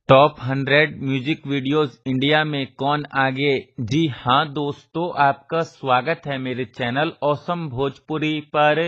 Top 100 music videos India में कौन आगे। जी हाँ दोस्तों, आपका स्वागत है मेरे चैनल ऑसम भोजपुरी पर।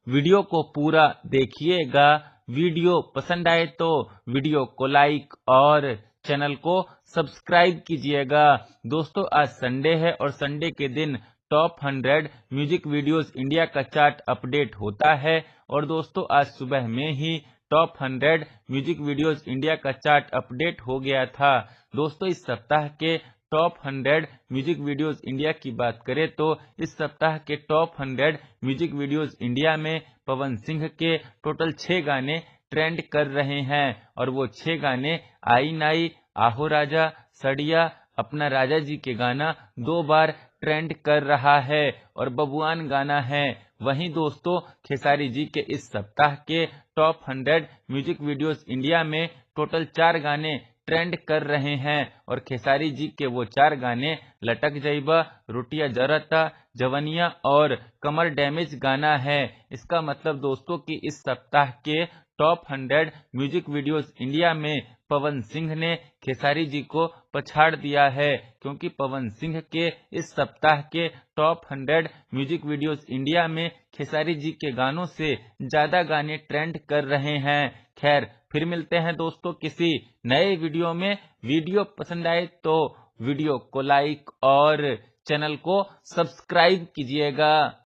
वीडियो को पूरा देखिएगा। वीडियो पसंद आए तो वीडियो को लाइक और चैनल को सब्सक्राइब कीजिएगा। दोस्तों, आज संडे है और संडे के दिन टॉप 100 म्यूजिक वीडियोस इंडिया का चार्ट अपडेट होता है। और दोस्तों, आज सुबह में ही टॉप 100 म्यूजिक वीडियोस इंडिया का चार्ट अपडेट हो गया था। दोस्तों, इस सप्ताह के टॉप 100 म्यूजिक वीडियोस इंडिया की बात करें तो इस सप्ताह के टॉप 100 म्यूजिक वीडियोस इंडिया में पवन सिंह के टोटल 6 गाने ट्रेंड कर रहे हैं। और वो 6 गाने आई नाई, आहो राजा, सड़िया, अपना राजा जी के गाना 2 बार ट्रेंड कर रहा है और बबुआन गाना है। वहीं दोस्तों, खेसारी जी के इस सप्ताह के टॉप 100 म्यूजिक वीडियोस इंडिया में टोटल 4 गाने ट्रेंड कर रहे हैं। और खेसारी जी के वो 4 गाने लटक जइबा, रोटिया जरता, जवनिया और कमर डैमेज गाना है। इसका मतलब दोस्तों कि इस सप्ताह के टॉप 100 म्यूजिक वीडियोस इंडिया में पवन सिंह ने खेसारी जी को पछाड़ दिया है, क्योंकि पवन सिंह के इस सप्ताह के टॉप 100 म्यूजिक वीडियोस इंडिया में खेसारी जी के गानों से ज्यादा गाने ट्रेंड कर रहे हैं। खैर, फिर मिलते हैं दोस्तों किसी नए वीडियो में। वीडियो पसंद आए तो वीडियो को लाइक और चैनल को सब्सक्राइब कीजिएगा।